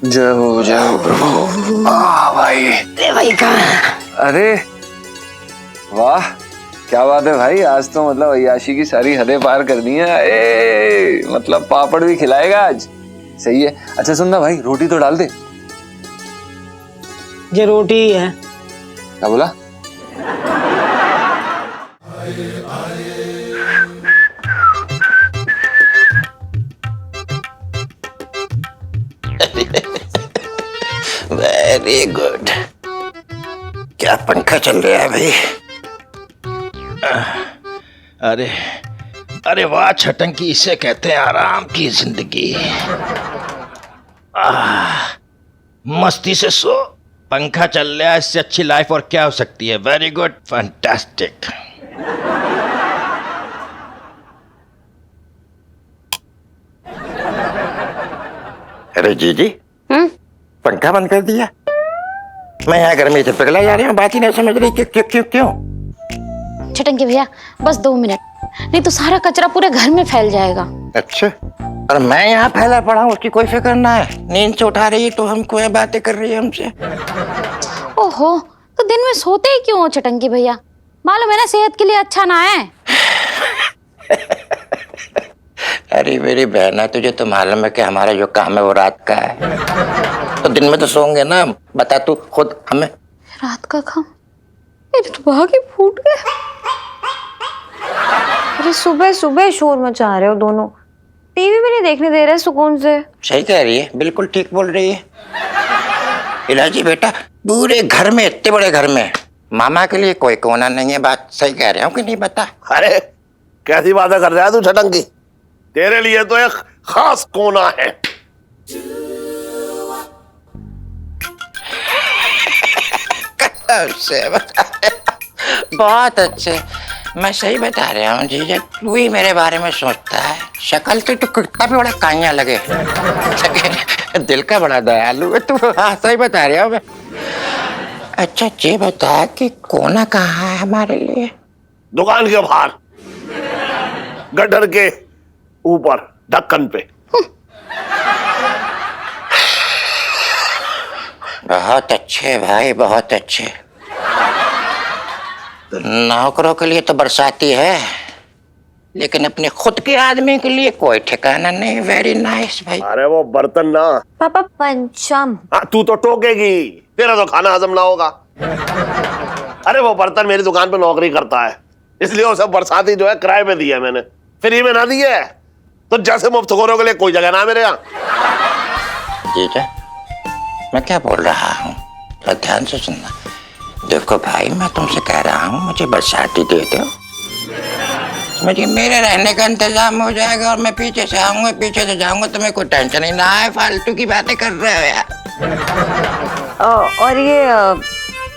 जय हो प्रभु। भाई भाई कहाँ? अरे वाह, क्या बात है भाई, आज तो मतलब अय्याशी की सारी हदें पार कर दी हैं। मतलब पापड़ भी खिलाएगा आज, सही है। अच्छा सुन ना भाई, रोटी तो डाल दे। ये रोटी ही है। क्या बोला? Very good. क्या पंखा चल रहा है भाई? अरे अरे वाह छटंकी, इसे कहते हैं आराम की जिंदगी। मस्ती से सो, पंखा चल रहा है, इससे अच्छी लाइफ और क्या हो सकती है। Very good, fantastic. अरे जीजी, पंखा बंद कर दिया? मैं यहाँ गर्मी से पिघला जा रही हूँ, बात ही नहीं समझ रही। क्यों क्यों क्यों? छटंकी भैया बस 2 मिनट, नहीं तो सारा कचरा पूरे घर में फैल जाएगा। अच्छा, और मैं यहाँ फैला पड़ा हूँ, उसकी कोई फिक्र ना है। नींद से उठा रही है तो हमको यहाँ बातें कर रही है हमसे। ओहो, तो दिन में सोते ही क्यों हो छटंकी भैया? मालूम है ना सेहत के लिए अच्छा ना है। अरे मेरी बहना, तुझे तो मालूम है कि हमारा जो काम है वो रात का है, तो दिन में तो सोंगे ना। बता तू खुद हमें। रात का काम? मेरे तो भाग ही फूट गए। अरे सुबह सुबह शोर मचा रहे हो दोनों, टीवी भी नहीं देखने दे रहे सुकून से। सही कह रही है, बिल्कुल ठीक बोल रही है इलाजी बेटा। पूरे घर में, इतने बड़े घर में मामा के लिए कोई कोना नहीं है। बात सही कह रहे हो कि नहीं? बता। अरे कैसी बातें कर रहा है तू छटंकी? तेरे लिए तो एक खास कोना है। बहुत अच्छे, मैं सही बता रहा हूँ जीजा। तू ही मेरे बारे में सोचता है। शक्ल तो कितना भी बड़ा कान्या लगे, दिल का बड़ा दयालु है तू। हाँ सही बता रहा हूँ मैं। अच्छा ये बता कि कोना कहाँ है हमारे लिए? दुकान के बाहर, गटर के ऊपर, ढक्कन पे। बहुत अच्छे भाई, बहुत अच्छे। नौकरों के लिए तो बरसाती है, लेकिन अपने खुद के आदमी के लिए कोई ठिकाना नहीं। वेरी नाइस भाई। अरे वो बर्तन ना पापा पंचम। हाँ, तू तो टोकेगी, तेरा तो खाना हजम ना होगा। अरे वो बर्तन मेरी दुकान पे नौकरी करता है, इसलिए वो सब बरसाती जो है किराए पे दिया है मैंने, फ्री में ना दिया है। तो जैसे मुफ्तखोरों के लिए कोई जगह ना मेरे यहाँ। जीजा मैं क्या बोल रहा हूँ, तो ध्यान से सुनना। देखो भाई, मैं तुमसे कह रहा हूँ मुझे बरसाती दे दो, मुझे मेरे रहने का इंतजाम हो जाएगा और मैं पीछे से आऊंगा, पीछे से जाऊंगा, तुम्हें कोई टेंशन ही ना है। फालतू की बातें कर रहे हो यार। और ये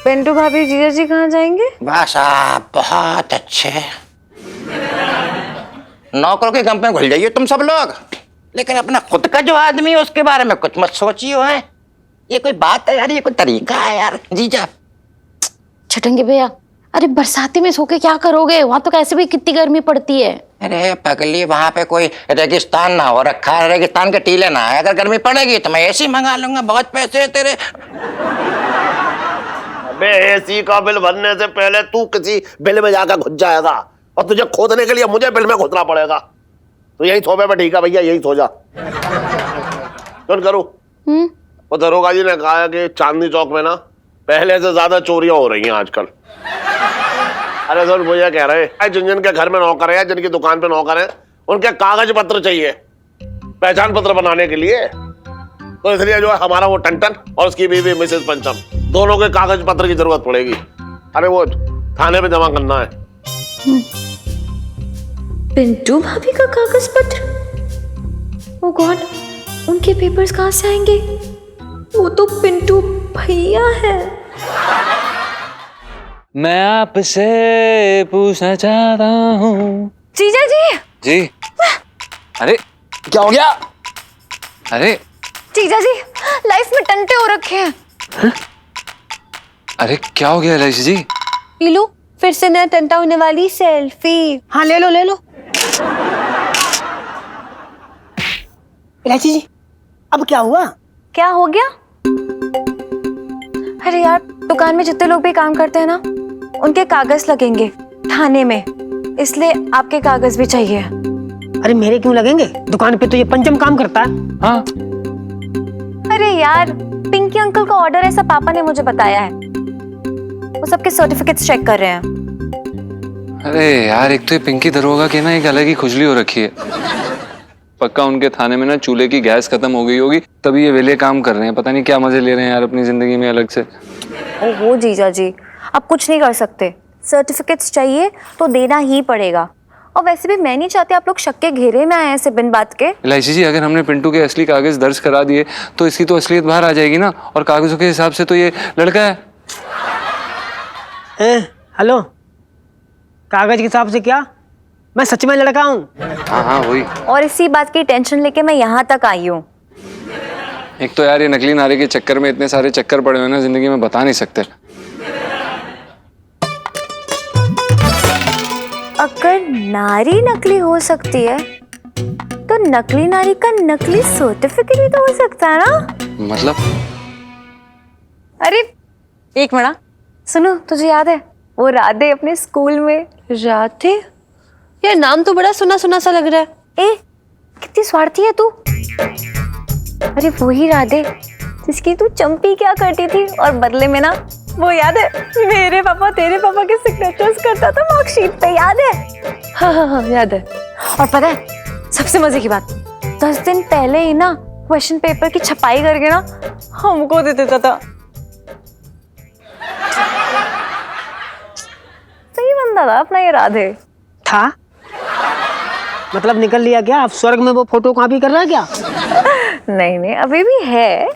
पिंटू भाभी जीजा जी कहाँ जाएंगे? बस आप बहुत अच्छे। नौकरों के गम में घुल जाइए तुम सब लोग, लेकिन अपना खुद का जो आदमी है उसके बारे में कुछ मत सोचियो। है ये कोई बात है यार? ये कोई तरीका है यार जीजा? छटंकी भैया, अरे बरसाती में सो के क्या करोगे? वहां तो कैसे भी कितनी गर्मी पड़ती है। अरे पगली, वहां पे कोई रेगिस्तान ना हो रखा है, रेगिस्तान के टीले ना है। अगर गर्मी पड़ेगी तो मैं एसी मंगा लूंगा, बहुत पैसे है तेरे। अबे एसी का बिल भरने से पहले तू किसी बिल में जाकर घुस जाएगा, और तुझे खोदने के लिए मुझे बिल में घुसना पड़ेगा। तो यही सोफे पे ठीक है भैया, यही सो जा। सुन करूं, वो दरोगा जी ने कहा है कि चांदनी चौक में ना पहले से ज्यादा चोरियां हो रही हैं आजकल। अरे सुन, मुझे कह रहे हैं जिन जिन के घर में नौकर है, जिनकी दुकान पे नौकर है, उनके कागज पत्र चाहिए पहचान पत्र बनाने के लिए। तो इसलिए जो है हमारा वो टंटन और उसकी बीवी मिसेस पंचम, दोनों के कागज पत्र की जरूरत पड़ेगी। अरे वो थाने पे जमा करना है। पिंटू भाभी का कागज पत्र? ओ गॉड, उनके पेपर्स कहाँ से आएंगे? वो तो पिंटू भैया है। मैं आपसे पूछना चाहता हूँ। जीजा जी। जी। अरे क्या हो गया? अरे जीजा जी लाइफ में टंटे हो रखे हैं। अरे क्या हो गया इलायची जी? लो फिर से नया टंटा होने वाली सेल्फी। हाँ ले लो ले लो। इलायची जी अब क्या हुआ? क्या हो गया? अरे यार, दुकान में जितने लोग भी काम करते हैं ना, उनके कागज लगेंगे थाने में, इसलिए आपके कागज भी चाहिए। अरे मेरे क्यों लगेंगे? दुकान पे तो ये पंचम काम करता है। हाँ अरे यार, पिंकी अंकल का ऑर्डर है, ऐसा पापा ने मुझे बताया है। वो सबके सर्टिफिकेट्स चेक कर रहे हैं। अरे यार, एक तो ये पिंकी दरोगा की ना एक अलग ही खुजली हो रखी है। पक्का उनके थाने में ना चूल्हे की गैस खत्म हो गई होगी, तभी ये वेले काम कर रहे हैं। पता नहीं क्या मजे ले रहे हैं यार अपनी जिंदगी में अलग से। ओहो जीजा जी, आप कुछ नहीं कर सकते। सर्टिफिकेट्स चाहिए तो देना ही पड़ेगा। और वैसे भी मैं नहीं चाहती आप लोग शक के घेरे में आए ऐसे बिन बात के। इलायची जी, अगर हमने पिंटू के असली कागज दर्ज करा दिए तो इसकी तो असलियत बाहर आ जाएगी ना, और कागजों के हिसाब से तो ये लड़का है। हेलो, कागज के हिसाब से क्या? मैं सच में लड़का हूँ। हाँ हाँ वही। और इसी बात की टेंशन लेके मैं यहाँ तक आई हूँ। एक तो यार ये नकली नारे के चक्कर में इतने सारे चक्कर पड़े हुए ना जिंदगी में, बता नहीं सकते। अगर नारी नकली हो सकती है तो नकली नारी का नकली सर्टिफिकेट भी तो हो सकता है ना? मतलब? अरे एक मिनट, सुनो, तुझे याद है वो राधे अपने स्कूल में? राधे? यार नाम तो बड़ा सुना सुना सा लग रहा है। ए, कितनी स्वार्थी है तू। अरे वही राधे जिसकी तू चंपी क्या करती थी, और बदले में ना वो याद है मेरे पापा तेरे पापा के सिग्नेचर्स करता था मार्कशीट पे, याद है? हाँ याद है। और पता है सबसे मजे की बात, 10 दिन पहले ही ना क्वेश्चन पेपर की छपाई करके ना हमको दे देता था। सही बंदा था अपना ये राधे। था? मतलब निकल लिया क्या? अब स्वर्ग में वो फोटो कॉपी कर रहा है क्या? नहीं नहीं, अभी भी है।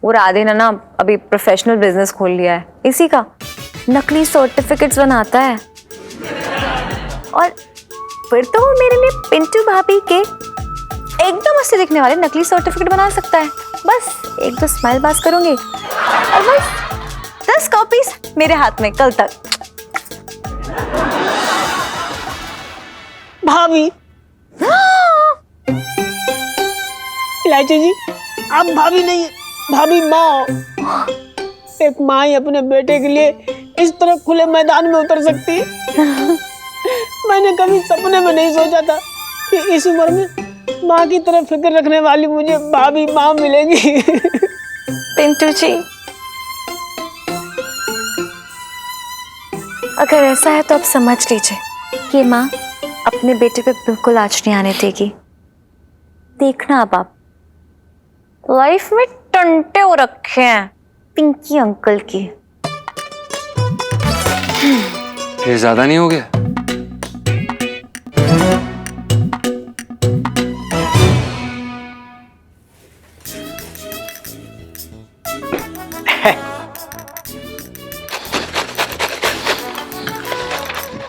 वो राधे ने ना अभी प्रोफेशनल बिजनेस खोल लिया है इसी का, नकली सर्टिफिकेट्स बनाता है। और फिर तो वो मेरे लिए पिंटू भाभी के एकदम असली दिखने वाले नकली सर्टिफिकेट बना सकता है। बस एक दो स्माइल पास करूंगी और बस 10 कॉपीज मेरे हाथ में कल तक। भाभी। इलायची जी, आप भाभी नहीं, भाभी माँ। एक माँ ही अपने बेटे के लिए इस तरह खुले मैदान में उतर सकती है। मैंने कभी सपने में नहीं सोचा था कि इस उम्र में माँ की तरह फिक्र रखने वाली मुझे भाभी माँ मिलेगी। पिंटू जी, अगर ऐसा है तो आप समझ लीजिए कि माँ अपने बेटे पे बिल्कुल आँच नहीं आने देगी। देखना अब आप, लाइफ में टंटे हो रखे हैं पिंकी अंकल की। ये ज्यादा नहीं हो गया?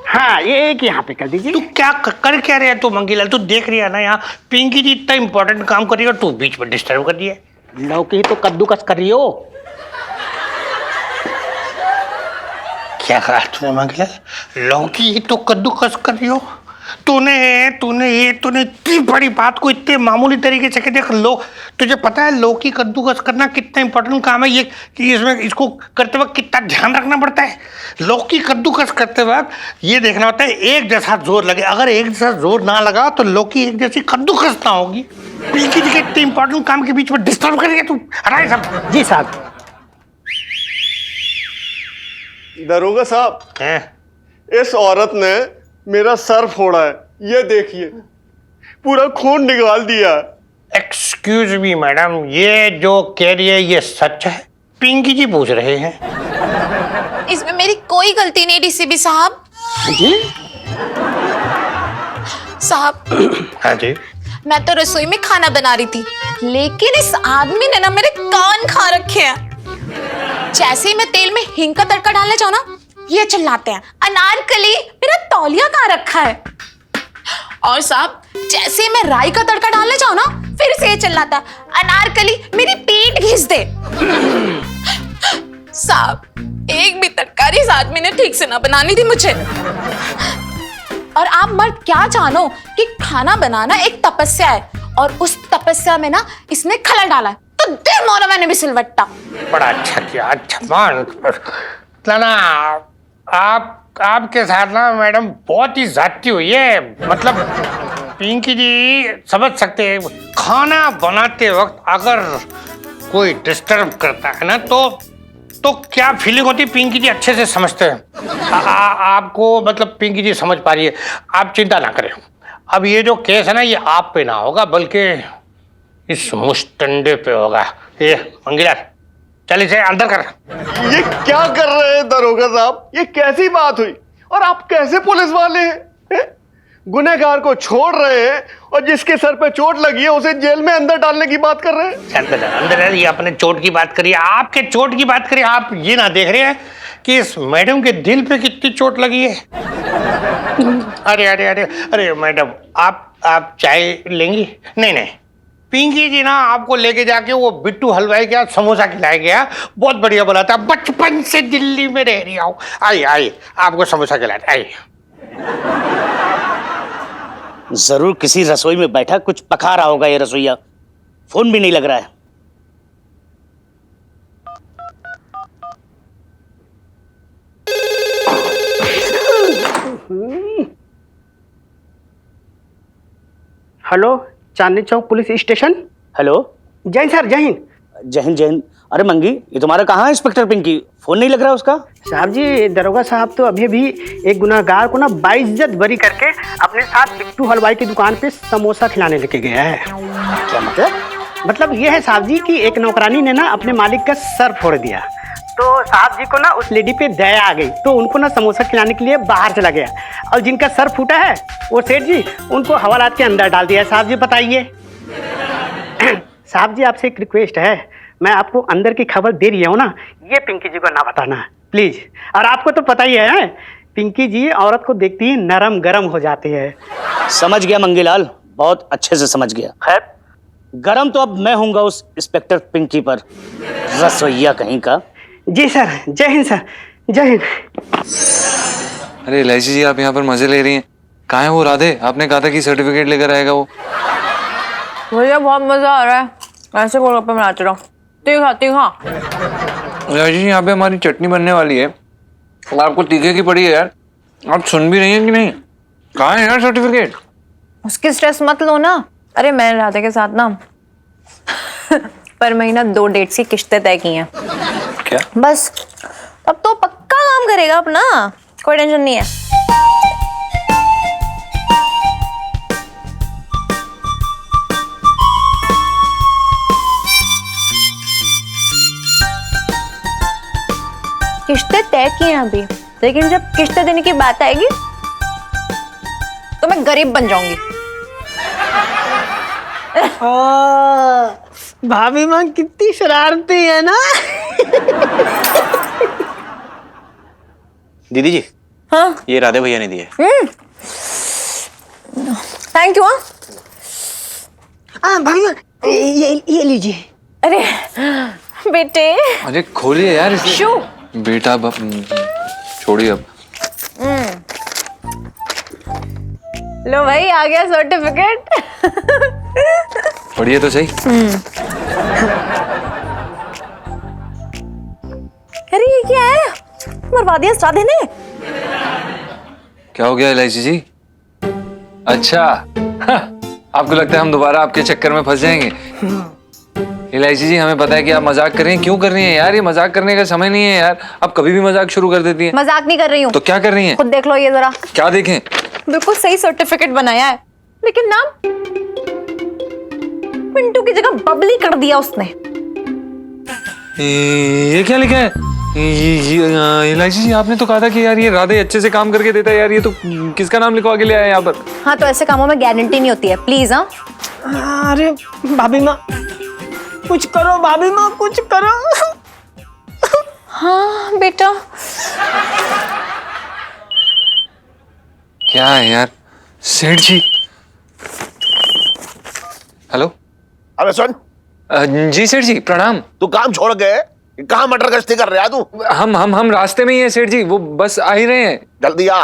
हाँ, ये एक यहाँ पे कर दीजिए। तू क्या कर क्या रहा है तू मंगीलाल? तू देख रही है ना यहाँ पिंकी जी इतना इंपॉर्टेंट काम कर रही है और तू बीच में डिस्टर्ब कर रही है। लौकी ही तो कद्दूकस कर रही हो। क्या कहा तूने मंगीलाल? लौकी ही तो कद्दूकस कर रही हो? तूने इतनी बड़ी बात को इतने मामूली तरीके से देख लो। तुझे पता है लौकी कद्दूकस करना कितना इंपॉर्टेंट काम है? ये कि इसमें इसको करते वक्त कितना ध्यान रखना पड़ता है। लौकी कद्दूकस करते वक्त ये देखना होता है एक जैसा जोर लगे। अगर एक जैसा जोर ना लगा तो लौकी एक जैसी कद्दूकस ना होगी। पिंकी जी के इतने इंपॉर्टेंट काम के बीच में डिस्टर्ब करेगा तू? हटाए सब। जी साहब। दरोगा साहब, इस औरत ने मेरा सर फोड़ा है, ये देखिए, पूरा खून निकाल दिया। एक्सक्यूज मी मैडम, ये जो कह रही है ये सच है? पिंकी जी पूछ रहे हैं। इसमें मेरी कोई गलती नहीं डीसीपी साहब। जी साहब। हाँ जी। मैं तो रसोई में खाना बना रही थी, लेकिन इस आदमी ने ना मेरे कान खा रखे हैं। जैसे ही मैं तेल में हिंग का तड़का डालने जाऊं ना, ये चिल्लाते हैं अनारकली मेरा तौलिया कहाँ रखा है। और साहब जैसे ही मैं राई का तड़का डालने जाऊं ना, फिर से ये चिल्लाता है अनारकली मेरी पीठ घिस दे। साहब एक भी तरकारी इस आदमी ने ठीक से ना बनानी थी मुझे। और आप मर्द क्या जानो कि खाना बनाना एक तपस्या है, और उस तपस्या में ना इसने खलल डाला है, तो दे मोरा मैंने भी सिलवट्टा। बड़ा अच्छा किया, अच्छा मान ना। आपके साथ ना मैडम बहुत ही ज्यादती हुई है। मतलब पिंकी जी समझ सकते हैं, खाना बनाते वक्त अगर कोई डिस्टर्ब करता है ना तो क्या फीलिंग होती है, पिंकी जी अच्छे से समझते हैं। आपको मतलब पिंकी जी समझ पा रही है, आप चिंता ना करें। अब ये जो केस है ना, ये आप पे ना होगा बल्कि इस मुस्टंडे पे होगा। ये मंगीलाल चल इसे अंदर कर। ये क्या कर रहे हैं दरोगा साहब? ये कैसी बात हुई? और आप कैसे पुलिस वाले हैं? गुनहगार को छोड़ रहे हैं और जिसके सर पे चोट लगी है उसे जेल में अंदर डालने की बात कर रहे हैं। अंदर है, ये अपने चोट की बात करिए, आपके चोट की बात करिए। आप ये ना देख रहे हैं कि इस मैडम के दिल पे कितनी चोट लगी है। अरे अरे अरे अरे मैडम, आप चाय लेंगी? नहीं, पिंकी जी ना आपको लेके जाके वो बिट्टू हलवाई के यहाँ समोसा खिलाया गया, बहुत बढ़िया बोला था। बचपन से दिल्ली में रह रही हूँ। आइए आपको समोसा खिलाते, आइए। जरूर किसी रसोई में बैठा कुछ पका रहा होगा ये रसोईया। फोन भी नहीं लग रहा है। Hello, Chandni Chowk police station. Hello. जय हिंद सर, जय हिंद। जय हिंद जय हिंद। अरे मंगी, ये तुम्हारा कहाँ है इंस्पेक्टर पिंकी? फोन नहीं लग रहा उसका। साहब जी, दरोगा साहब तो अभी भी एक गुनाहगार को ना बाइज्जत बरी करके अपने साथ बिट्टू हलवाई की दुकान पे समोसा खिलाने लेके गया है। क्या मतलब? मतलब ये है साहब जी कि एक नौकरानी ने ना अपने मालिक का सर फोड़ दिया, तो साहब जी को ना उस लेडी पे दया आ गई, तो उनको ना समोसा खिलाने के लिए बाहर चला गया। और जिनका सर फूटा है वो सेठ जी, उनको हवालात के अंदर डाल दिया। साहब जी बताइए। साहब जी आपसे एक रिक्वेस्ट है, मैं आपको अंदर की खबर दे रही हूँ ना, ये पिंकी जी को ना बताना प्लीज। और आपको तो पता ही है, पिंकी जी औरत को देखती ही नरम गरम हो जाती है। समझ गया मंगीलाल, बहुत अच्छे से समझ गया। खैर, गरम तो अब मैं होऊंगा उस इंस्पेक्टर पिंकी पर, रसोईया कहीं का। जी सर, जय हिंद सर, जय हिंद। अरे इलायची जी, आप यहाँ पर मजे ले रही हैं। कहाँ है वो राधे? आपने कहा था कि सर्टिफिकेट लेकर आएगा वो। मुझे बहुत मजा आ रहा है, ऐसे गोलगप्पे बनाते रहो। तीखा। इलायची जी, यहाँ पे हमारी चटनी बनने वाली है और आपको तीखे की पड़ी है यार। आप सुन भी रही हैं कि नहीं? कहाँ है यार सर्टिफिकेट? उसकी स्ट्रेस मत लो ना। अरे मैंने राधे के साथ ना पर महीना 2 डेट्स की किश्तें तय की हैं। क्या? बस अब तो पक्का काम करेगा अपना, कोई टेंशन नहीं है। किश्तें तय की हैं अभी, लेकिन जब किश्तें देने की बात आएगी तो मैं गरीब बन जाऊंगी। भाभी माँ कितनी शरारती है ना। दीदी जी, हाँ, ये राधे भैया ने दिए। Thank you. भाभी माँ, ये लीजिए। अरे बेटे। अरे खोलिए यार इसे। शू। बेटा छोड़िए अब। लो भाई, आ गया सर्टिफिकेट। पढ़िए तो सही। अरे ये क्या है? मरवा दिया राधे ने। क्या हो गया इलायची जी? अच्छा, आपको लगता है हम दोबारा आपके चक्कर में फंस जाएंगे? इलायची जी, हमें पता है कि आप मजाक कर रही हैं। क्यों कर रही हैं यार? ये मजाक करने का समय नहीं है यार। आप कभी भी मजाक शुरू कर देती हैं। मजाक नहीं कर रही हूँ। तो क्या कर रही हैं? खुद देख लो ये जरा। क्या देखें? बिल्कुल सही सर्टिफिकेट बनाया है, लेकिन नाम पिंटू की जगह बबली कर दिया उसने। ये क्या लिखा है? इलायची जी, आपने तो कहा था कि यार ये राधे अच्छे से काम करके देता है यार। ये तो किसका नाम लिखवा के ले आया यहाँ पर? हाँ, तो ऐसे कामों में गारंटी नहीं होती है, प्लीज। हाँ, अरे भाभी माँ कुछ करो, भाभी माँ कुछ करो। हाँ बेटा। क्या है यार? सेठ जी। हेलो। अबे सुन। जी सेठ जी, प्रणाम। तू काम छोड़ के कहाँ मटर गश्ती कर रहा है तू? हम रास्ते में ही है सेठ जी, वो बस आ ही रहे हैं। जल्दी आ,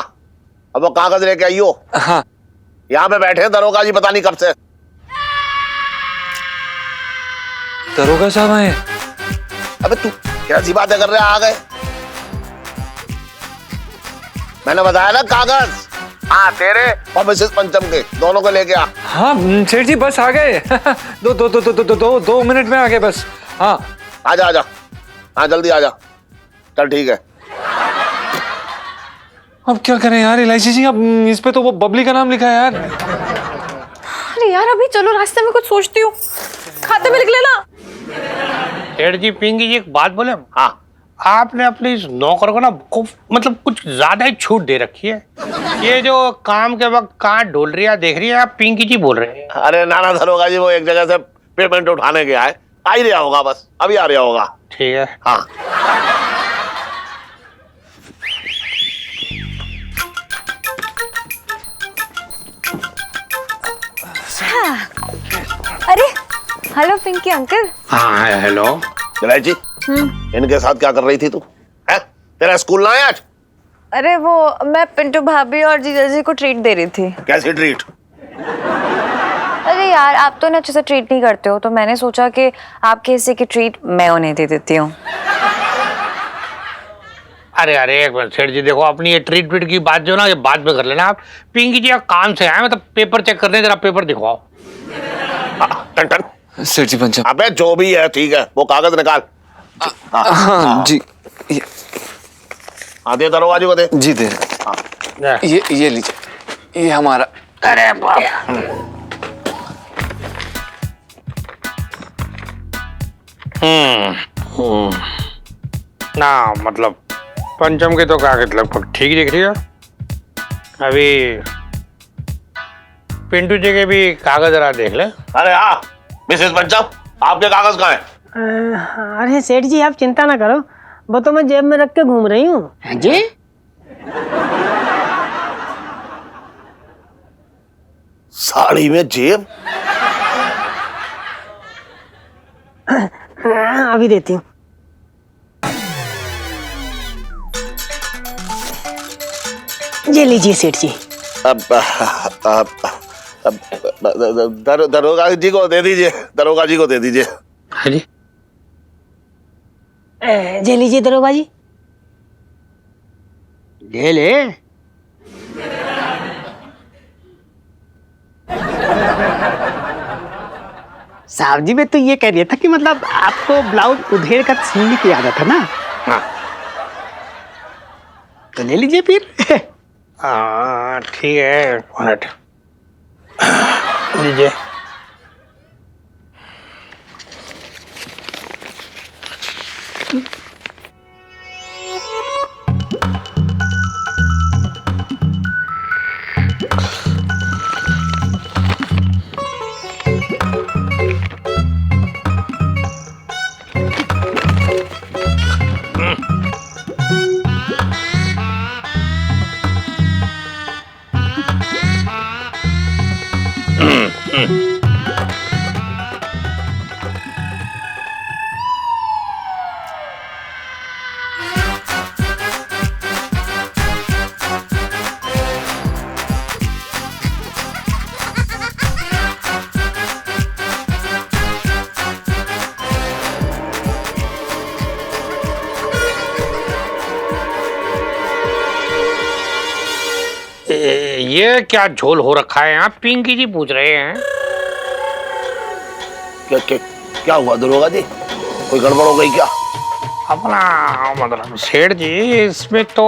अब वो कागज लेके आइयो। हाँ। यहाँ पे बैठे हैं दरोगा जी, पता नहीं कब से। दरोगा साहब आए। अबे तू कैसी बातें कर रहे, आ गए? मैंने बताया ना कागज। हाँ, तेरे और मिसेस पंचम के दोनों को लेके आ। हाँ सेठ जी बस आ गए। दो मिनट में आ गए बस। हाँ आजा आजा, हाँ जल्दी आजा। चल ठीक है। अब क्या करें यार इलायची जी, अब इस पे तो वो बबली का नाम लिखा है यार। अरे यार अभी चलो, रास्ते में कुछ सोचती हूँ, खाते में लिख लेना। सेठ जी, पिंकी जी एक बात बोले। हाँ, आपने अपने इस नौकर को ना मतलब कुछ ज्यादा ही छूट दे रखी है। ये जो काम के वक्त कहाँ ढोल रही है देख रही है, आप पिंकी जी बोल रहे हैं। अरे नाना दरोगा जी वो एक जगह से पेमेंट उठाने गया है, आ ही रहा होगा, बस अभी आ रहा होगा। ठीक है। हाँ अरे हेलो पिंकी अंकल। हाँ हेलो। इलायची, इनके साथ क्या कर रही थी तू? है? तेरा स्कूल ना है आज? अरे वो मैं पिंटू भाभी और जीजा जी को ट्रीट दे रही थी। कैसी ट्रीट? अरे यार आप तो उन्हें अच्छे से ट्रीट नहीं करते हो, तो मैंने सोचा कि आपके हिस्से की ट्रीट मैं उन्हें दे देती हूँ। अरे अरे एक मिनट सेठ जी, देखो अपनी ये ट्रीटमेंट की बात जो ना ये बाद में कर लेना आप। पिंकी जी काम से आए, मतलब पेपर चेक करने, जरा पेपर दिखवाओ। Ton ton. सेठ जी पंचम। अबे जो भी है ठीक है, वो कागज निकाल। हाँ जी हाँ दे दरोगा जी को दे। जी दे। ये लीजिए, ये हमारा। अरे बाप। ना मतलब पंचम के तो कागज लगभग ठीक दिख रही है। अभी पिंटू जी के भी कागज जरा देख ले। अरे हाँ मिसेस पंचम, आपके कागज कहाँ हैं? अरे सेठ जी आप चिंता ना करो, वो तो मैं जेब में रख के घूम रही हूँ। जी साड़ी में जेब? अभी देती हूँ। ये लीजिए सेठ जी। अब दरोगा जी को दे दीजिए, दरोगा जी को दे दीजिए। हाँ जी। ये लीजिए दरोगा जी। ये ले। साहब जी मैं तो ये कह रहा था कि मतलब आपको ब्लाउज उधेड़ कर सिलने की आदत है ना? हाँ तो ले लीजिए फिर। ठीक है, मिनट लीजिए। ये क्या झोल हो रखा है यहाँ? पिंकी जी पूछ रहे हैं। क्या हुआ दरोगा जी, कोई गड़बड़ हो गई क्या? अपना मतलब सेठ जी इसमें तो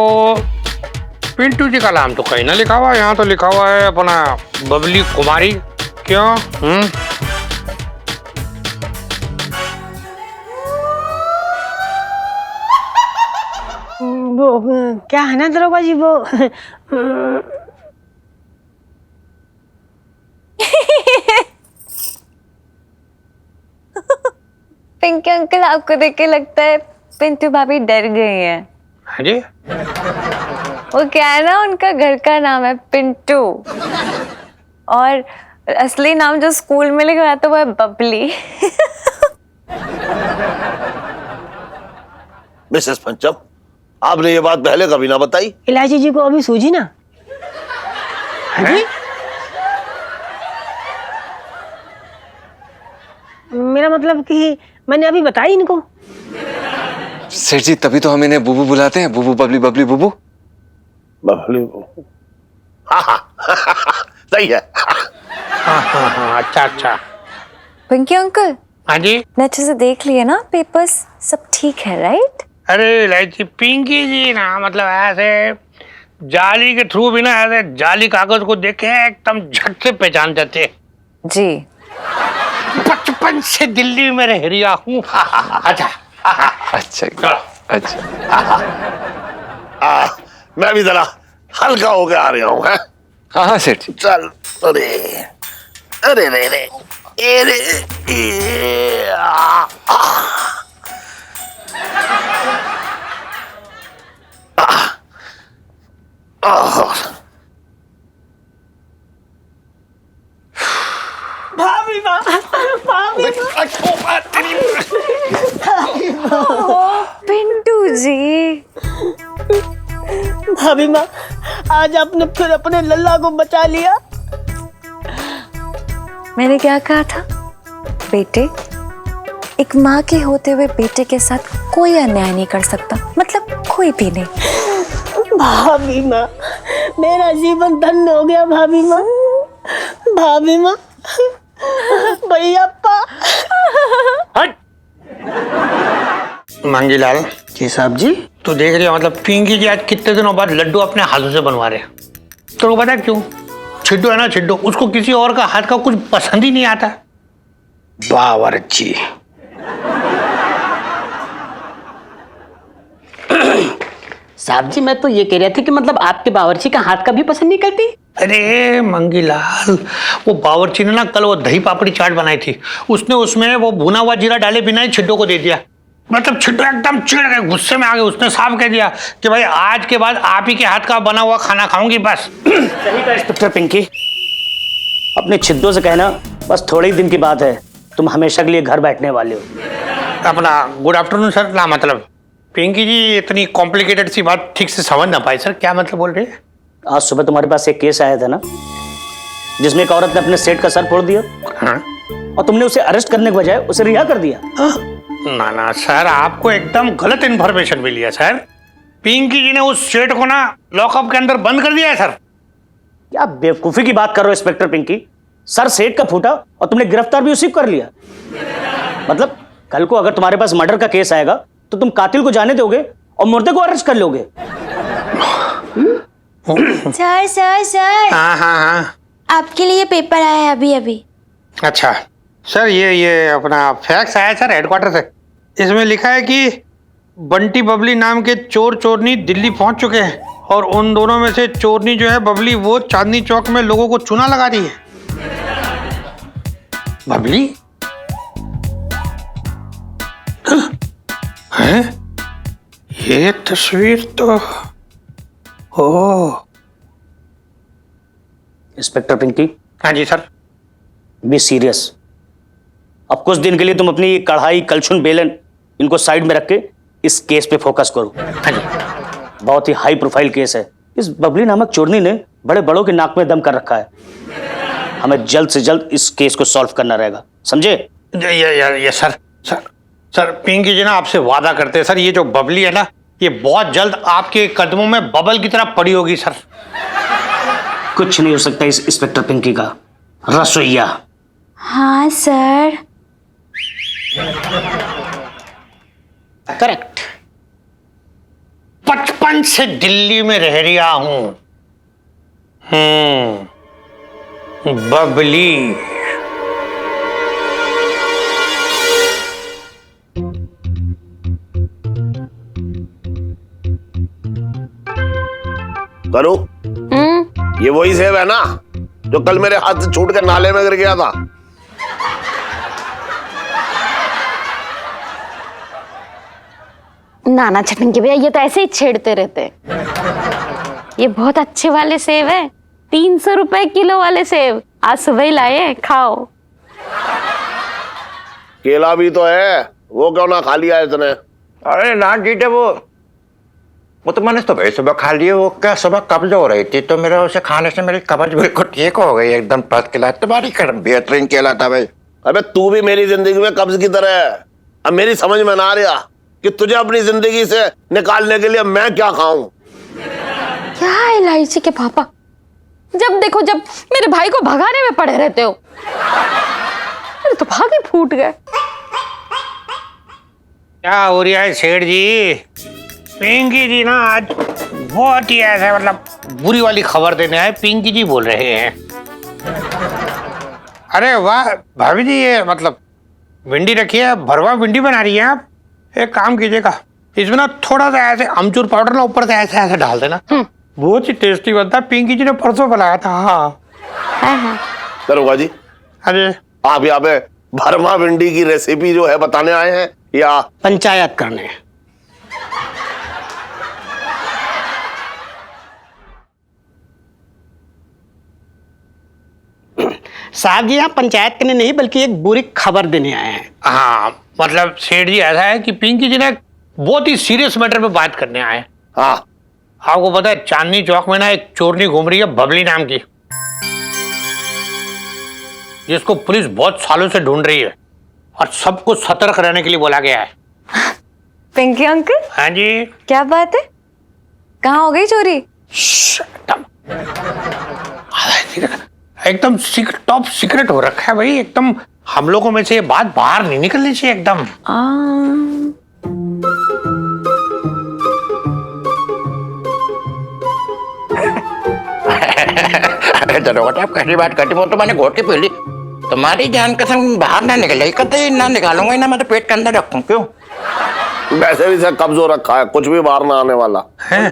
पिंटू जी का नाम तो कहीं ना लिखा हुआ है, यहाँ तो लिखा हुआ है अपना बबली कुमारी। क्यों? वो क्या है ना दरोगा जी, वो पिंकी अंकल आपको देख के लगता है पिंटू भाभी डर गई हैं। हाँ जी। वो क्या है ना, उनका घर का नाम है पिंटू और असली नाम जो स्कूल में लिखा था वो है बबली। मिसेस पंचम, आपने ये बात पहले कभी ना बताई। इलायची जी को अभी सूझी ना? हाँ जी? मेरा मतलब कि मैंने अभी बताई इनको। सेठ जी तभी तो हम इन्हें बुबू बुलाते हैं, बुबू बबली बबली बुबू। बबली हाँ हाँ सही है। हाँ, अच्छा अच्छा। पिंकी अंकल, हाँ जी। ने अच्छे से देख लिए ना पेपर्स, सब ठीक है राइट? अरे लाइची पिंकी जी ना, मतलब ऐसे जाली के थ्रू भी ना ऐसे जाली कागज को देख के एकदम झट से पहचान जाते हैं। जी। बचपन से दिल्ली में रह रहा हूँ। अच्छा अच्छा अच्छा। मैं भी जरा हल्का होकर आ रहा हूँ। हाँ हाँ सेठ जी। चल। अरे अरे रे रे अरे भाभी माँ, भाभी पिंटू जी। भाभी माँ, आज आपने फिर अपने लल्ला को बचा लिया। मैंने क्या कहा था बेटे, एक माँ के होते हुए बेटे के साथ कोई अन्याय नहीं कर सकता, मतलब कोई भी नहीं। भाभी माँ, मेरा जीवन धन्य हो गया भाभी माँ। भाभी माँ, भैयाप्पा। हट। मंगीलाल जी साहब जी। तू देख रही है, मतलब पिंकी जी आज कितने दिनों बाद लड्डू अपने हाथों से बनवा रहे। तो पता है क्यों? छिड्डो है ना, छिड्डो, उसको किसी और का हाथ का कुछ पसंद ही नहीं आता। बावर्ची। साहब जी, मैं तो ये कह रहा था कि मतलब आपके बावर्ची का हाथ का भी पसंद नहीं करती। अरे मंगीलाल, वो बावर्ची ने ना कल वो दही पापड़ी चाट बनाई थी, उसने उसमें वो भुना हुआ जीरा डाले बिना ही छिड्डो को दे दिया। मतलब छिड्डो एकदम चिढ़ गए, गुस्से में आ गए। उसने साफ कह दिया कि भाई आज के बाद आप ही के हाथ का बना हुआ खाना खाऊंगी बस। सही कहा इंस्पेक्टर पिंकी। अपने छिद्दों से कहना बस थोड़े ही दिन की बात है, तुम हमेशा के लिए घर बैठने वाले हो। अपना गुड आफ्टरनून सर। ना मतलब पिंकी जी इतनी कॉम्प्लिकेटेड सी बात ठीक से समझ ना पाई सर, क्या मतलब बोल रहे हैं? आज सुबह तुम्हारे पास एक केस आया था ना, जिसमें एक औरत ने अपने सेठ का सर फोड़ दिया। हाँ? और तुमने उसे अरेस्ट करने के बजाय उसे रिहा कर दिया। ना ना सर, आपको एकदम गलत इन्फॉर्मेशन मिली है सर। पिंकी जी ने उस सेठ को ना लॉकअप के अंदर बंद कर दिया है सर। क्या बेवकूफी की बात कर रहे हो इंस्पेक्टर पिंकी? सर सेठ का फूटा और तुमने गिरफ्तार भी उसी को कर लिया। मतलब कल को अगर तुम्हारे पास मर्डर का केस आएगा तो तुम कातिल को जाने दोगे और मुर्दे को अरेस्ट कर लोगे। सर सर सर, हाँ हाँ हाँ। आपके लिए पेपर आया है अभी अभी। अच्छा सर, ये अपना फैक्स आया सर हेडक्वार्टर से। इसमें लिखा है कि बंटी बबली नाम के चोर चोरनी दिल्ली पहुंच चुके हैं और उन दोनों में से चोरनी जो है बबली, वो चांदनी चौक में लोगों को चूना लगा रही है। बबली हैं? ये तस्वीर तो ओ। इंस्पेक्टर पिंकी। हाँ जी सर। Be serious. अब कुछ दिन के लिए तुम अपनी कढ़ाई, कलछुन, बेलन इनको साइड में रख के इस केस पे फोकस करो। हाँ जी। बहुत ही हाई प्रोफाइल केस है। इस बबली नामक चोरनी ने बड़े बड़ों के नाक में दम कर रखा है। हमें जल्द से जल्द इस केस को सॉल्व करना रहेगा, समझे? ये सर सर सर पिंकी जी ना आपसे वादा करते हैं सर, ये जो बबली है ना, ये बहुत जल्द आपके कदमों में बबल की तरह पड़ी होगी सर। कुछ नहीं हो सकता इस इंस्पेक्टर पिंकी का रसोइया। हाँ सर। करेक्ट। बचपन से दिल्ली में रह रहा हूं। बबली। करो। ये वही सेब है ना जो कल मेरे हाथ से छूट कर नाले में गिर गया था? नाना छटन भैया, ये तो ऐसे ही छेड़ते रहते हैं। ये बहुत अच्छे वाले सेब है, 300 रुपए किलो वाले सेब आज सुबह ही लाए हैं, खाओ। केला भी तो है, वो क्यों ना खा लिया इसने? अरे ना जीते, वो तो मैंने सुबह सुबह खा लिए। वो क्या सुबह कब्ज हो रही थी तो मेरा उसे खाने से मेरी कब्ज बिल्कुल ठीक हो गई, एकदम फर्स्ट क्लास। तुम्हारी बेहतरीन केला था भाई। अबे तू भी मेरी जिंदगी में कब्ज की तरह है। अब मेरी समझ में ना आ रहा कि तुझे अपनी जिंदगी से निकालने के लिए मैं क्या खाऊं। क्या है इलायची के पापा, जब देखो जब मेरे भाई को भगाने में पड़े रहते हो। मेरे तो भाग ही फूट गए। क्या हो रहा है सेठ जी? पिंकी जी ना आज बहुत ही ऐसा मतलब बुरी वाली खबर देने आए। पिंकी जी बोल रहे हैं। अरे वाह भाभी जी, ये मतलब भिंडी रखी है, भरवा भिंडी बना रही है आप। एक काम कीजिएगा, इसमें ना थोड़ा सा ऐसे अमचूर पाउडर ना ऊपर से ऐसे ऐसे डाल देना, बहुत ही टेस्टी बनता है। पिंकी जी ने परसों बनाया था। हाँ दरोगा जी, अरे आप यहाँ पे भरमा भिंडी की रेसिपी जो है बताने आए हैं या पंचायत करने? साहब जी, यहाँ पंचायत करने नहीं बल्कि एक बुरी खबर देने आए हैं। हाँ मतलब सेठ जी ऐसा है कि पिंकी जी ने बहुत ही सीरियस मैटर पे बात करने आए। हाँ, आपको पता है चांदनी चौक में ना एक चोरनी घूम रही है बबली नाम की, जिसको पुलिस बहुत सालों से ढूंढ रही है और सबको सतर्क रहने के लिए बोला गया है। पिंकी अंकल, हाँ जी। क्या बात है, कहाँ हो गई चोरी? एकदम टॉप सीक्रेट हो रखा है भाई, एकदम हम लोगों में से ये बात बाहर नहीं निकलनी चाहिए एकदम। अरे दरोगा आप कैसी बात करती हो? तो मैंने घोटी पी ली। तुम्हारी जान कसम बाहर ना निकले, कतई ना निकालूंगा ना, मैं तो पेट के अंदर रखूं। क्यों? वैसे भी से कब्ज हो रखा है, कुछ भी बाहर ना आने वाला है।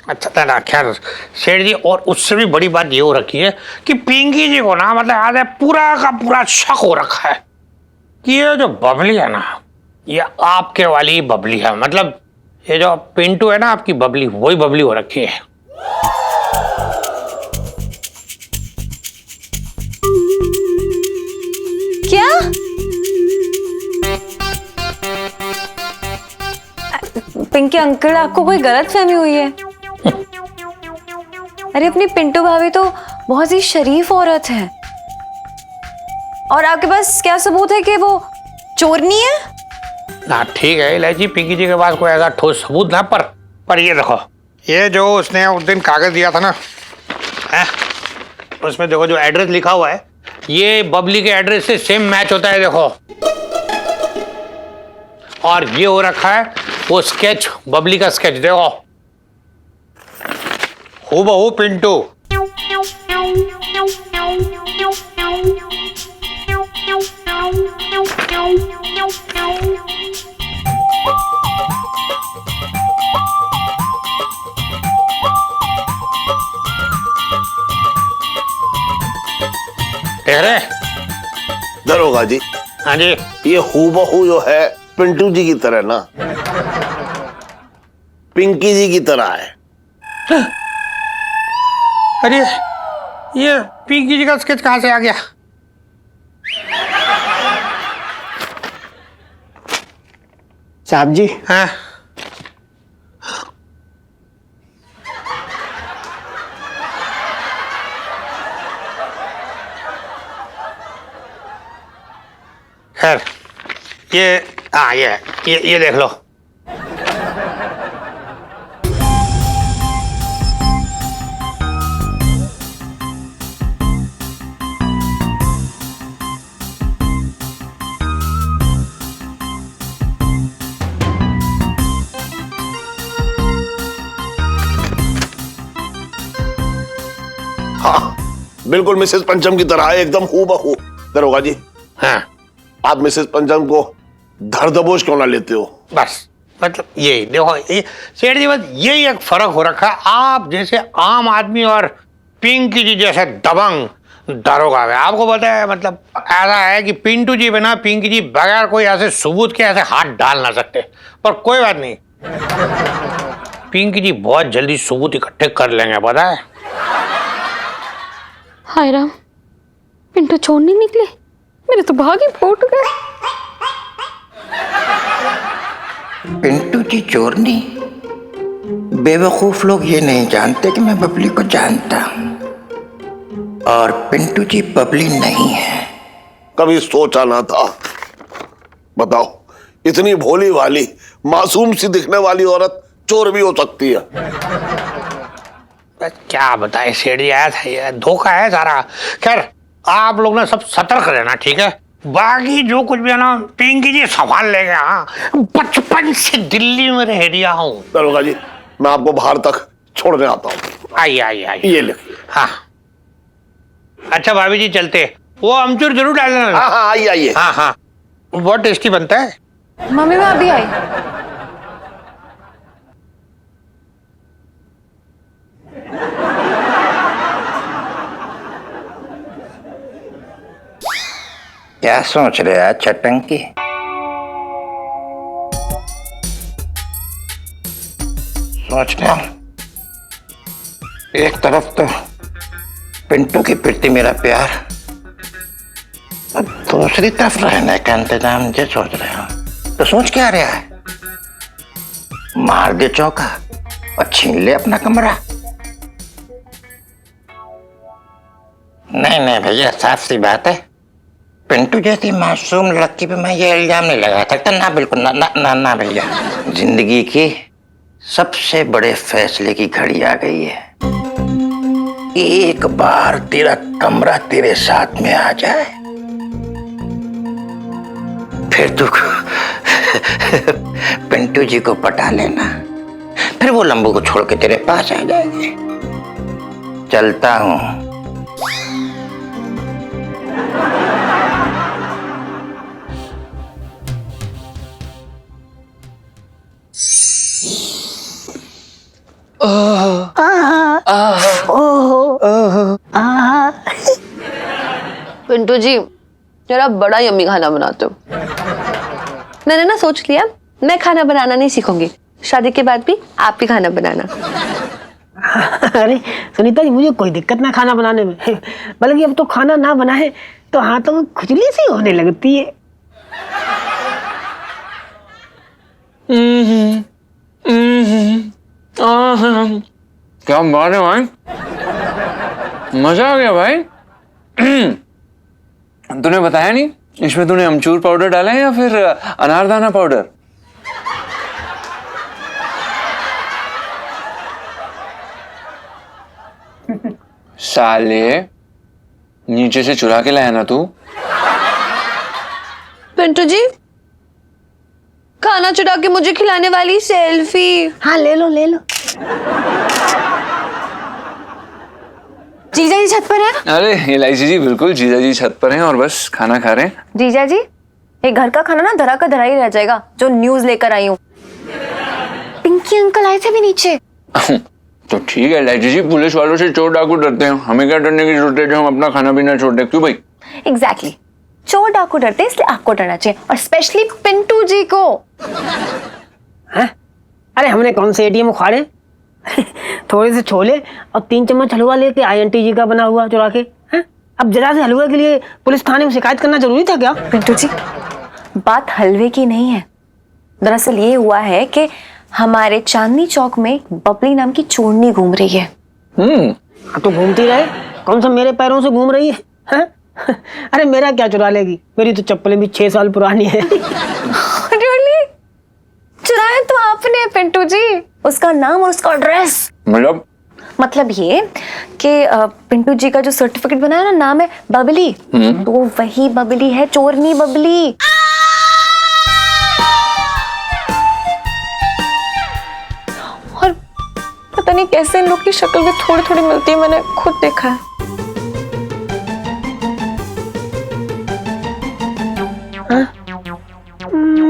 अच्छा ना, खैर सेठ जी, और उससे भी बड़ी बात ये हो रखी है कि पिंकी जी को ना मतलब आज पूरा का पूरा शक हो रखा है कि ये जो बबली है ना, ये आपके वाली बबली है। मतलब ये जो पिंटू है ना आपकी बबली, वही बबली हो रखी है। क्या? पिंकी अंकल, आपको कोई गलतफहमी हुई है। अरे अपनी पिंटू भाभी तो बहुत ही शरीफ औरत है, और आपके पास क्या सबूत है कि वो चोरनी है? ना ठीक है इलायची, पिंकी जी के पास कोई ऐसा ठोस सबूत ना, पर ये देखो, ये जो उसने उस दिन कागज दिया था ना, है उसमें देखो जो एड्रेस लिखा हुआ है, ये बबली के एड्रेस से सेम मैच होता है। देखो, और ये हो रखा है वो स्केच, बबली का स्केच, देखो हूबहू पिंटू। दरोगा जी, हाँ जी, ये हूबहू जो है पिंटू जी की तरह ना पिंकी जी की तरह है। अरे ये पिंकी जी का स्केच कहां से आ गया? साहब जी, हाँ खैर, ये देख लो। हाँ, बिल्कुल मिसेस पंचम की तरह है, एकदम हूबहू। दरोगा जी, हाँ, आप मिसेस पंचम को धर दबोच क्यों ना लेते हो? बस मतलब यही देखो, सेठ जी, बस यही एक फर्क हो रखा है। आप जैसे आम आदमी और पिंकी जी जैसे दबंग दरोगा है। आपको पता है मतलब ऐसा है कि पिंटू जी बिना पिंकी जी बगैर कोई ऐसे सबूत के ऐसे हाथ डाल ना सकते, पर कोई बात नहीं, पिंकी जी बहुत जल्दी सबूत इकट्ठे कर लेंगे, पता है। हाय राम, पिंटू चोर नहीं निकले, मेरे तो भाग ही फूट गए। पिंटू जी चोरनी? बेवकूफ लोग ये नहीं जानते कि मैं बबली को जानता हूं, और पिंटू जी बबली नहीं है। कभी सोचा ना था। बताओ, इतनी भोली वाली मासूम सी दिखने वाली औरत चोर भी हो सकती है। क्या बताए सेठ जी, आया था ये धोखा है सारा। खैर आप लोग ना सब सतर्क रहना, ठीक है? बाकी जो कुछ भी है ना पिंकी जी संभाल लेंगे। हाँ, बचपन से दिल्ली में रह दिया हूँ। दरोगा जी, मैं आपको बाहर तक छोड़ने आता हूँ। आइए आइए आइए। ये लिखिए। हाँ अच्छा भाभी जी चलते, वो अमचूर जरूर डालना। हाँ हाँ आइए आइए। हाँ हाँ बहुत टेस्टी बनता है। मम्मी मैं अभी आई। क्या सोच रहे हैं चटंकी? सोच रहे हो एक तरफ तो पिंटू की प्रति मेरा प्यार, अब दूसरी तरफ रहने का इंतजाम मुझे सोच रहे हो। तो सोच क्या रहा है? मार दे चौका और छीन ले अपना कमरा। नहीं नहीं भैया, साफ सी बात है, पिंटू जैसी मासूम लड़की पे मैं ये इल्जाम नहीं लगा सकता। ना बिल्कुल ना ना ना, ना भैया। जिंदगी की सबसे बड़े फैसले की घड़ी आ गई है। एक बार तेरा कमरा तेरे साथ में आ जाए, फिर तू पिंटू जी को पटा लेना, फिर वो लंबू को छोड़ के तेरे पास आ जाएगी। चलता हूं। पिंटू जी जरा बड़ा यम्मी खाना बनाते हो। मैंने ना सोच लिया मैं खाना बनाना नहीं सीखूंगी, शादी के बाद भी आप ही खाना बनाना। अरे सुनीता जी, मुझे कोई दिक्कत ना खाना बनाने में, बल्कि अब तो खाना ना बनाए तो हाथों में खुजली सी होने लगती है। क्या बात है भाई, मजा आ गया भाई। तूने बताया नहीं, इसमें तूने अमचूर पाउडर डाला है या फिर अनारदाना पाउडर? साले, नीचे से चुरा के लाया ना तू? पिंटू जी खाना चुरा के मुझे खिलाने वाली सेल्फी। हाँ ले लो ले लो। जीजा जी छत पर है? अरे इलायची जी, बिल्कुल जीजा जी छत पर हैं और बस खाना खा रहे हैं। जीजा जी ये घर का खाना ना धरा का धरा ही रह जाएगा, जो न्यूज लेकर आई हूँ। पिंकी अंकल आए थे भी नीचे। तो ठीक है इलायची जी, पुलिस वालों से चोर डाकू डरते हैं, हमें क्या डरने की जरूरत है जो हम अपना खाना पीना छोड़ दें? क्यों भाई? एग्जैक्टली, चोर डाकू डरते इसलिए आपको डरना चाहिए, और स्पेशली पिंटू जी को। है? अरे हमने कौन से एटीएम उखाड़े? थोड़े से छोले और 3 चम्मच हलवा लेके आईएनटी जी का बना हुआ चुरा के। हैं? अब जरा से हलवे के लिए पुलिस थाने में शिकायत करना जरूरी था क्या? पिंटू जी बात हलवे की नहीं है, दरअसल ये हुआ है कि हमारे चांदनी चौक में बबली नाम की चोरनी घूम रही है। तो घूमती रहे, कौन सा मेरे पैरों से घूम रही है? अरे मेरा क्या चुरा लेगी, मेरी तो चप्पलें भी 6 साल पुरानी है। Really? चुराया तो आपने पिंटू जी, उसका नाम और उसका एड्रेस। मतलब ये कि पिंटू जी का जो सर्टिफिकेट बनाया ना, नाम है बबली, तो वही बबली है, चोरनी बबली। और पता नहीं कैसे इन लोग की शक्ल भी थोड़ी थोड़ी मिलती है, मैंने खुद देखा है।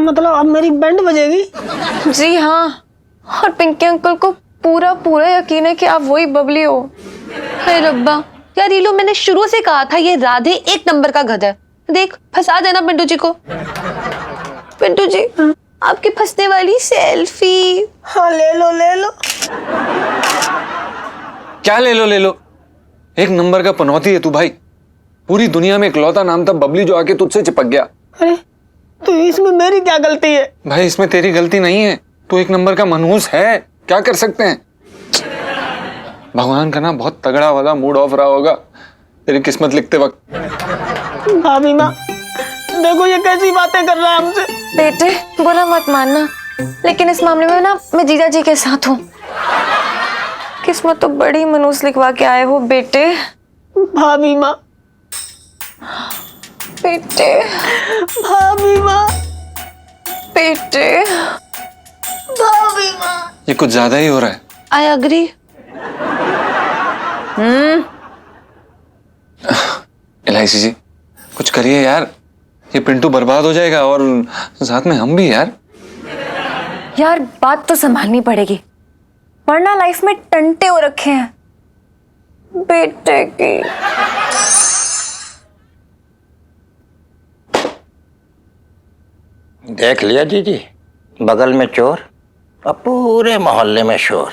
मतलब अब मेरी बैंड बजेगी? जी हाँ, और पिंकी अंकल को पूरा पूरा यकीन है कि आप वही बबली हो। हाय रब्बा, यार ये लो, मैंने शुरू से कहा था ये राधे 1 नंबर का गधा है। देख फंसा देना पिंटू जी को। पिंटू जी आपकी फंसने वाली सेल्फी। हाँ ले लो ले लो। क्या ले लो ले लो? 1 नंबर का पनौती है तू भाई। पूरी दुनिया में इकलौता नाम था बबली जो आके तुझसे चिपक गया। अरे तो इसमें मेरी क्या गलती है? भाई इसमें तेरी गलती नहीं है, तू 1 नंबर का मनहूस है, क्या कर सकते हैं? भगवान का ना बहुत तगड़ा वाला मूड ऑफ रहा होगा तेरी किस्मत लिखते वक्त। भाभी माँ देखो ये कैसी बातें कर रहा है हमसे। बेटे बुरा मत मानना, लेकिन इस मामले में ना मैं जीजा जी के साथ हूँ। किस्मत तो बड़ी मनूस लिखवा के आए हो बेटे। भाभी माँ, बेटे भाभी माँ, बेटे भाभी माँ। ये कुछ ज्यादा ही हो रहा है। I agree. एलआईसी जी कुछ करिए यार, ये पिंटू बर्बाद हो जाएगा और साथ में हम भी यार। यार बात तो संभालनी पड़ेगी, वरना लाइफ में टंटे हो रखे हैं बेटे की। देख लिया जीजी, बगल में चोर और पूरे मोहल्ले में शोर।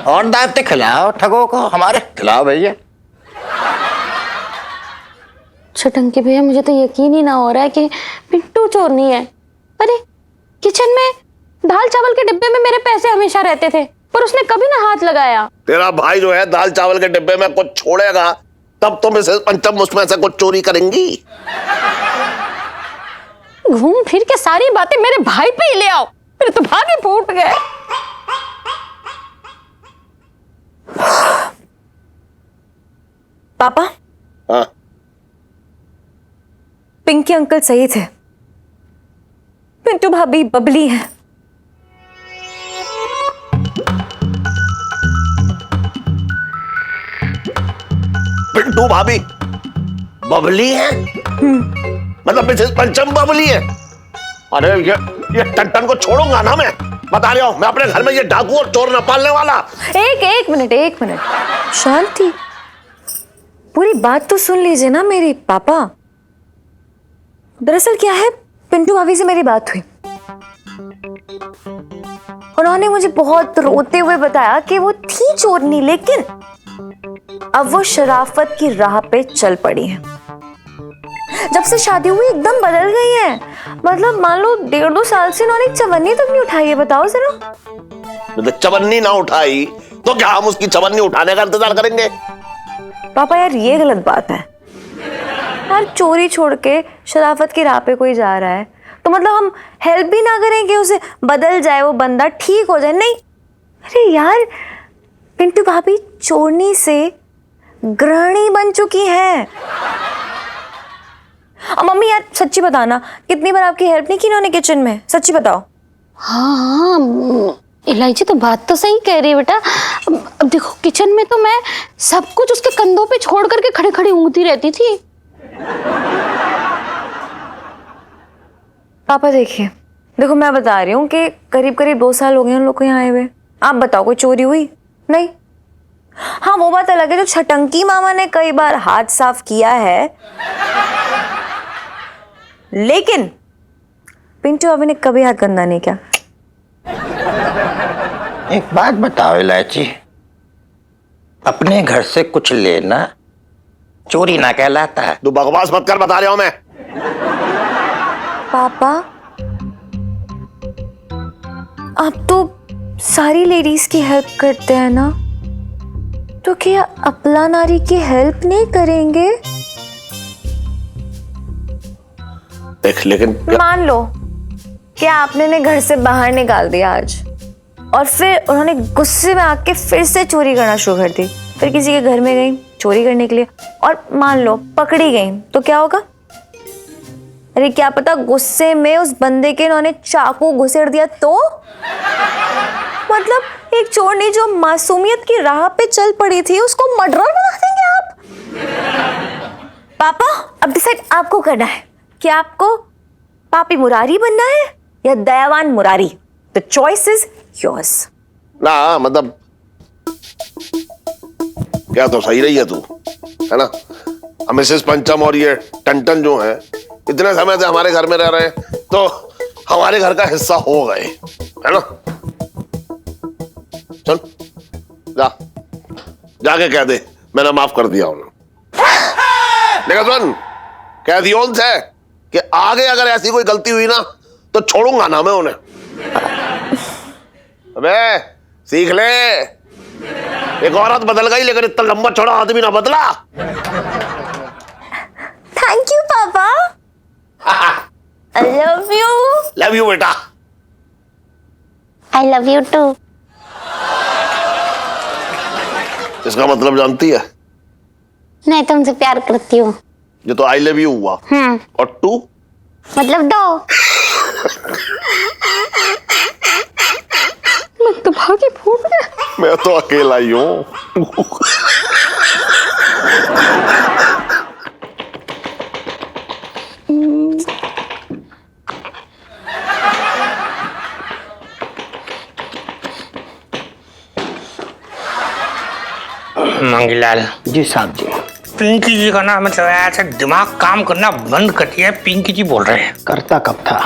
और दावते खिलाओ ठगों को, हमारे खिलाओ भैया। छटंकी भैया, मुझे तो यकीन ही ना हो रहा है कि पिंटू चोर नहीं है। अरे किचन में दाल चावल के डिब्बे में मेरे पैसे हमेशा रहते थे, पर उसने कभी ना हाथ लगाया। तेरा भाई जो है दाल चावल के डिब्बे में कुछ छोड़ेगा तब तो मिसेस पंचम उसमें से कुछ चोरी करेंगी। घूम फिर के सारी बातें मेरे भाई पे ही ले आओ, मेरे तो भागे फूट गए। पापा, हाँ पिंकी अंकल सही थे, पिंटू भाभी बबली है। पिंटू भाभी बबली है? मतलब मिसेस पंचम बबली है? अरे ये टन को छोड़ूंगा ना मैं, बता रहा हूं मैं अपने घर में ये डाकू और चोर न पालने वाला। एक मिनट शांति, पूरी बात तो सुन लीजिए ना मेरी पापा। दरअसल क्या है, पिंटू भाभी से मेरी बात हुई, उन्होंने मुझे बहुत रोते हुए बताया कि वो थी चोरनी, लेकिन अब वो शराफत की राह पे चल पड़ी है। जब से शादी हुई एकदम बदल गई है। मतलब मान लो 1.5-2 साल से उन्होंने चवन्नी तक नहीं उठाई है। बताओ जरा। मतलब चवन्नी ना उठाई तो क्या हम उसकी चवन्नी उठाने का इंतजार करेंगे? पापा यार ये गलत बात है यार, चोरी छोड़ के शराफत की राह पे कोई जा रहा है तो मतलब हम हेल्प भी ना करें कि उसे बदल जाए, वो बंदा ठीक हो जाए? नहीं। अरे यार पिंटू भाभी चोरनी से गृहिणी बन चुकी है। मम्मी यार सच्ची बताना, कितनी बार आपकी हेल्प नहीं की इन्होंने किचन में? सच्ची बताओ। हाँ इलायची तो बात तो सही कह रही है बेटा। अब देखो किचन में तो मैं सब कुछ उसके कंधों पे छोड़ करके खड़े खड़े ऊँगती रहती थी। पापा देखिए, देखो मैं बता रही हूँ कि करीब 2 साल हो गए उन लोग को यहाँ आए हुए। आप बताओ कोई चोरी हुई? नहीं। हाँ वो बात अलग है, जो छटंकी मामा ने कई बार हाथ साफ किया है, लेकिन पिंटू अभी ने कभी हाथ गंदा नहीं किया। एक बात बताओ इलायची, अपने घर से कुछ लेना चोरी ना कहलाता है? तू बकवास मत कर, बता रहा हूं मैं। पापा आप तो सारी लेडीज की हेल्प करते हैं ना, तो क्या अपला नारी की हेल्प नहीं करेंगे? देख लेकिन मान लो कि आपने ने घर से बाहर निकाल दिया आज, और फिर उन्होंने गुस्से में आके फिर से चोरी करना शुरू कर दी, फिर किसी के घर में गई चोरी करने के लिए और मान लो पकड़ी गई, तो क्या होगा? अरे क्या पता गुस्से में उस बंदे के इन्होंने चाकू घुसेड़ दिया तो? मतलब एक चोरनी जो मासूमियत की राह पे चल पड़ी थी उसको मर्डरर बना देंगे आप? पापा अब डिसाइड आपको करना है कि आपको पापी मुरारी बनना है या दयावान Murari. The choice is yours. ना मतलब क्या तो सही रही है तू, है ना? मिसेस पंचम और ये टंटन जो है इतने समय से हमारे घर में रह रहे हैं तो हमारे घर का हिस्सा हो गए, है ना? चल जा, जाके कह दे मैंने माफ कर दिया उन्हें। देखा सुन, कह दियो उनसे कि आगे अगर ऐसी कोई गलती हुई ना तो छोड़ूंगा ना मैं उन्हें। अबे सीख ले, एक औरत बदल गई लेकिन इतना लंबा चौड़ा आदमी ना बदला। थैंक यू पापा। I love you. Love you बेटा। I love you too. इसका मतलब जानती है? मैं तुमसे प्यार करती हूँ। ये तो आई लव यू हुआ। और टू मतलब दो। मैं तो भागी फूट गया। मैं तो अकेला ही हूँ। मंगीलाल जी साहब जी। पिंकी जी का ना मतलब ऐसा दिमाग काम करना बंद कर दिया है। पिंकी जी बोल रहे हैं। करता कब था?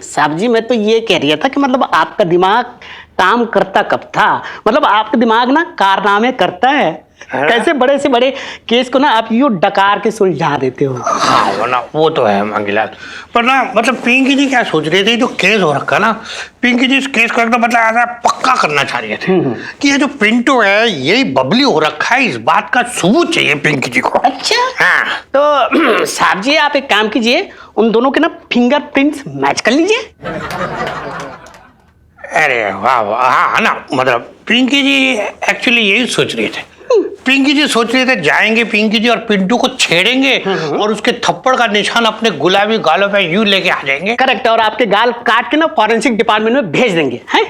साहब जी मैं तो ये कह रहा था कि मतलब आपका दिमाग काम करता कब था? मतलब आपका दिमाग ना कारनामे करता है। कैसे बड़े से बड़े केस को ना आप यूं डकार के सुलझा देते हो। हाँ वो ना वो तो है मंगीलाल, पर ना मतलब पिंकी जी क्या सोच रहे थे, जो केस हो रखा ना, पिंकी जी इस केस को एकदम मतलब ऐसा पक्का करना चाह रहे थे कि ये जो पिंटू है यही बबली हो रखा है। इस बात का सबूत चाहिए पिंकी जी को। अच्छा हाँ तो साहब जी आप एक काम कीजिए, उन दोनों के ना फिंगरप्रिंट्स मैच कर लीजिए। अरे वाह वाह। हाँ ना मतलब पिंकी जी एक्चुअली यही सोच रहे थे। पिंकी जी सोच रहे थे जाएंगे पिंकी जी और पिंटू को छेड़ेंगे और उसके थप्पड़ का निशान अपने गुलाबी गालों पे यूं लेके आ जाएंगे। करेक्ट। और आपके गाल काट के ना फॉरेंसिक डिपार्टमेंट में भेज देंगे हैं?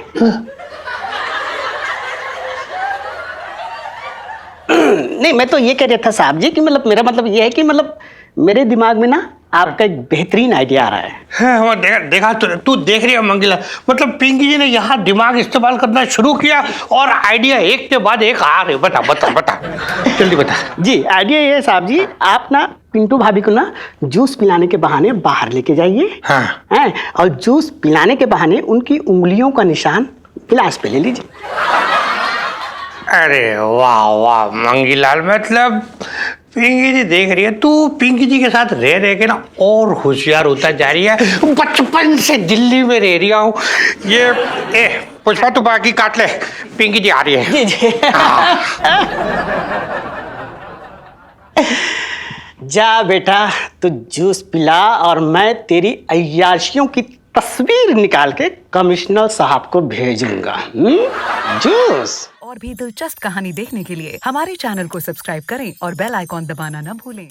नहीं मैं तो ये कह रहा था साहब जी कि मतलब मेरा मतलब ये है कि मतलब मेरे दिमाग में ना आपका एक बेहतरीन आइडिया आ रहा है। हाँ, देखा तू देख रही है मंगीला, मतलब पिंकी जी ने यहाँ दिमाग इस्तेमाल करना शुरू किया और आइडिया एक के बाद एक आ रहे। बता बता बता जल्दी बता। जी आइडिया ये है साहब जी, आप ना पिंटू भाभी को ना जूस पिलाने के बहाने बाहर लेके जाइए। हाँ। हैं? और जूस पिलाने के बहाने उनकी उंगलियों का निशान गिलास पे ले लीजिए। अरे वाह वाह मंगीलाल, मतलब पिंकी जी देख रही है, तू पिंकी जी के साथ रह रह के ना और होशियार होता जा रही है। बचपन से दिल्ली में रह रही हूँ ये। पुष्पा तू बाकी काट ले, पिंकी जी आ रही है। जी जी। जा बेटा तू जूस पिला और मैं तेरी अय्याशियों की तस्वीर निकाल के कमिश्नर साहब को भेजूंगा। जूस। और भी दिलचस्प कहानी देखने के लिए हमारे चैनल को सब्सक्राइब करें और बेल आइकॉन दबाना न भूलें।